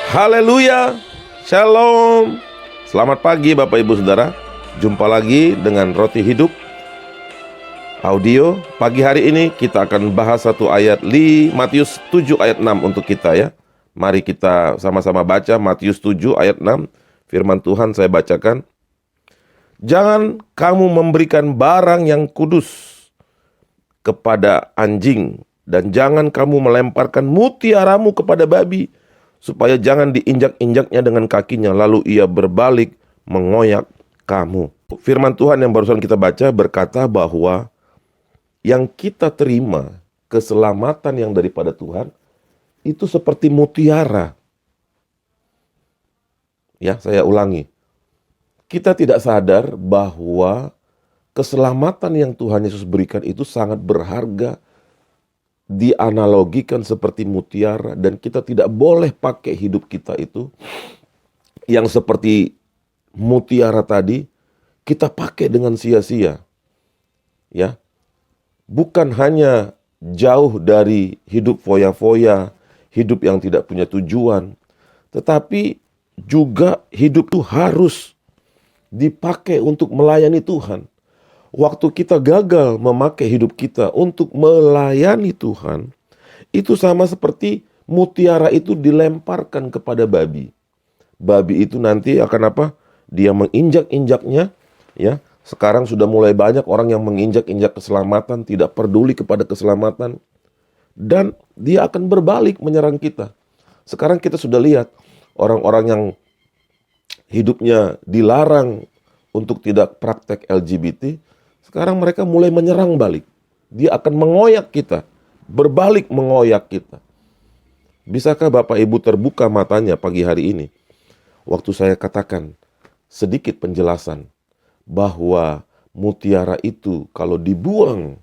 Haleluya, Shalom. Selamat pagi Bapak Ibu Saudara. Jumpa lagi dengan Roti Hidup Audio. Pagi hari ini kita akan bahas satu ayat Matius 7 ayat 6 untuk kita ya. Mari kita sama-sama baca Matius 7 ayat 6. Firman Tuhan saya bacakan. Jangan kamu memberikan barang yang kudus kepada anjing, dan jangan kamu melemparkan mutiaramu kepada babi, supaya jangan diinjak-injaknya dengan kakinya, lalu ia berbalik mengoyak kamu. Firman Tuhan yang barusan kita baca berkata bahwa yang kita terima, keselamatan yang daripada Tuhan, itu seperti mutiara. Ya, saya ulangi. Kita tidak sadar bahwa keselamatan yang Tuhan Yesus berikan itu sangat berharga, dianalogikan seperti mutiara, dan kita tidak boleh pakai hidup kita itu yang seperti mutiara tadi kita pakai dengan sia-sia. Ya. Bukan hanya jauh dari hidup foya-foya, hidup yang tidak punya tujuan, tetapi juga hidup itu harus dipakai untuk melayani Tuhan. Waktu kita gagal memakai hidup kita untuk melayani Tuhan, itu sama seperti mutiara itu dilemparkan kepada babi. Babi itu nanti akan apa? Dia menginjak-injaknya, ya. Sekarang sudah mulai banyak orang yang menginjak-injak keselamatan, tidak peduli kepada keselamatan, dan dia akan berbalik menyerang kita. Sekarang kita sudah lihat orang-orang yang hidupnya dilarang untuk tidak praktek LGBT, sekarang mereka mulai menyerang balik. Dia akan mengoyak kita, berbalik mengoyak kita. Bisakah Bapak Ibu terbuka matanya pagi hari ini? Waktu saya katakan sedikit penjelasan bahwa mutiara itu kalau dibuang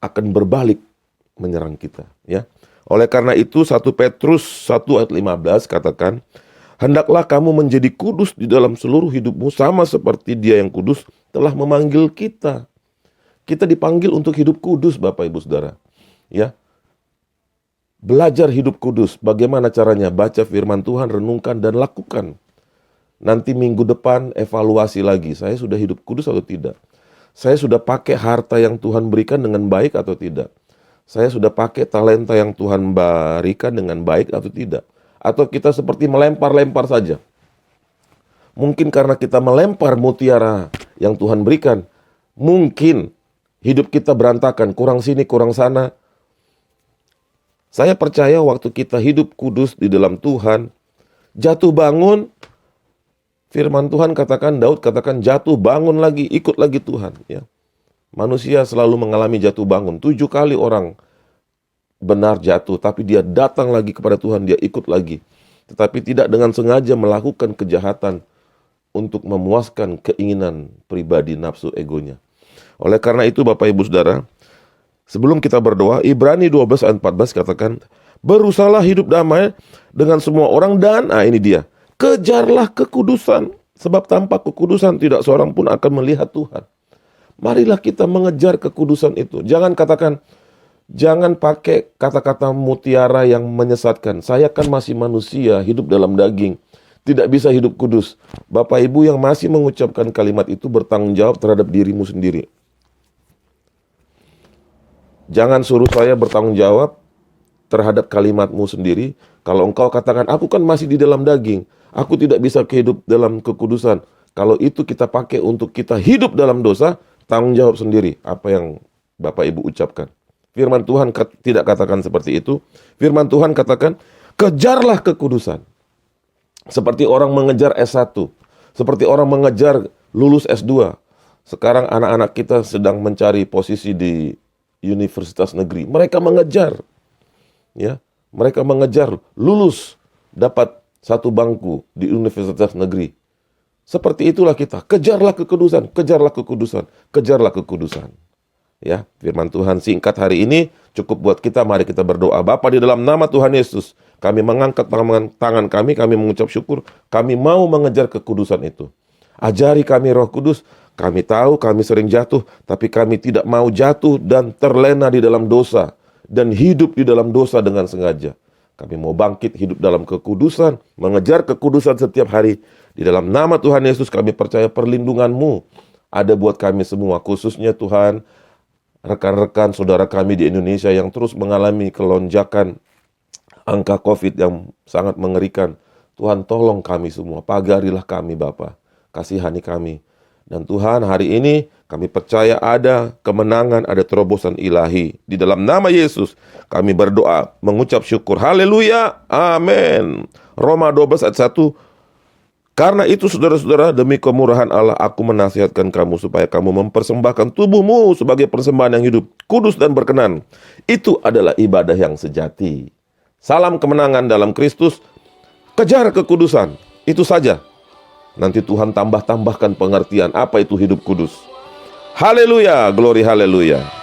akan berbalik menyerang kita. Ya. Oleh karena itu 1 Petrus 1 ayat 15 katakan, hendaklah kamu menjadi kudus di dalam seluruh hidupmu, sama seperti Dia yang kudus telah memanggil kita. Kita dipanggil untuk hidup kudus, Bapak Ibu Saudara. Ya. Belajar hidup kudus. Bagaimana caranya? Baca firman Tuhan, renungkan dan lakukan. Nanti minggu depan evaluasi lagi. Saya sudah hidup kudus atau tidak? Saya sudah pakai harta yang Tuhan berikan dengan baik atau tidak? Saya sudah pakai talenta yang Tuhan berikan dengan baik atau tidak? Atau kita seperti melempar-lempar saja? Mungkin karena kita melempar mutiara yang Tuhan berikan, mungkin hidup kita berantakan, kurang sini, kurang sana. Saya percaya waktu kita hidup kudus di dalam Tuhan, jatuh bangun, firman Tuhan katakan, Daud katakan jatuh bangun lagi, ikut lagi Tuhan. Ya. Manusia selalu mengalami jatuh bangun. 7 kali orang benar jatuh, tapi dia datang lagi kepada Tuhan, dia ikut lagi. Tetapi tidak dengan sengaja melakukan kejahatan untuk memuaskan keinginan pribadi nafsu egonya. Oleh karena itu Bapak Ibu Saudara, sebelum kita berdoa, Ibrani 12 ayat 14 katakan, berusahalah hidup damai dengan semua orang dan, ini dia, kejarlah kekudusan, sebab tanpa kekudusan tidak seorang pun akan melihat Tuhan. Marilah kita mengejar kekudusan itu. Jangan pakai kata-kata mutiara yang menyesatkan. Saya kan masih manusia, hidup dalam daging, tidak bisa hidup kudus. Bapak Ibu yang masih mengucapkan kalimat itu bertanggung jawab terhadap dirimu sendiri. Jangan suruh saya bertanggung jawab terhadap kalimatmu sendiri. Kalau engkau katakan, aku kan masih di dalam daging, aku tidak bisa hidup dalam kekudusan. Kalau itu kita pakai untuk kita hidup dalam dosa, tanggung jawab sendiri apa yang Bapak Ibu ucapkan. Firman Tuhan tidak katakan seperti itu. Firman Tuhan katakan, kejarlah kekudusan. Seperti orang mengejar S1. Seperti orang mengejar lulus S2. Sekarang anak-anak kita sedang mencari posisi di universitas negeri. Mereka mengejar. Ya, mereka mengejar lulus dapat satu bangku di universitas negeri. Seperti itulah kita. Kejarlah kekudusan, kejarlah kekudusan, kejarlah kekudusan. Ya, firman Tuhan singkat hari ini cukup buat kita. Mari kita berdoa. Bapa, di dalam nama Tuhan Yesus, kami mengangkat tangan kami mengucap syukur. Kami mau mengejar kekudusan itu. Ajari kami Roh Kudus. Kami tahu kami sering jatuh, tapi kami tidak mau jatuh dan terlena di dalam dosa dan hidup di dalam dosa dengan sengaja. Kami mau bangkit hidup dalam kekudusan, mengejar kekudusan setiap hari. Di dalam nama Tuhan Yesus kami percaya perlindungan-Mu ada buat kami semua, khususnya Tuhan, rekan-rekan saudara kami di Indonesia yang terus mengalami kelonjakan angka COVID yang sangat mengerikan. Tuhan, tolong kami semua, pagarilah kami Bapa, kasihani kami. Dan Tuhan, hari ini kami percaya ada kemenangan, ada terobosan ilahi. Di dalam nama Yesus kami berdoa, mengucap syukur. Haleluya, amin. Roma 12 ayat 1. Karena itu saudara-saudara, demi kemurahan Allah aku menasihatkan kamu supaya kamu mempersembahkan tubuhmu sebagai persembahan yang hidup, kudus dan berkenan. Itu adalah ibadah yang sejati. Salam kemenangan dalam Kristus. Kejar kekudusan. Itu saja. Nanti Tuhan tambahkan pengertian apa itu hidup kudus. Haleluya, glory haleluya.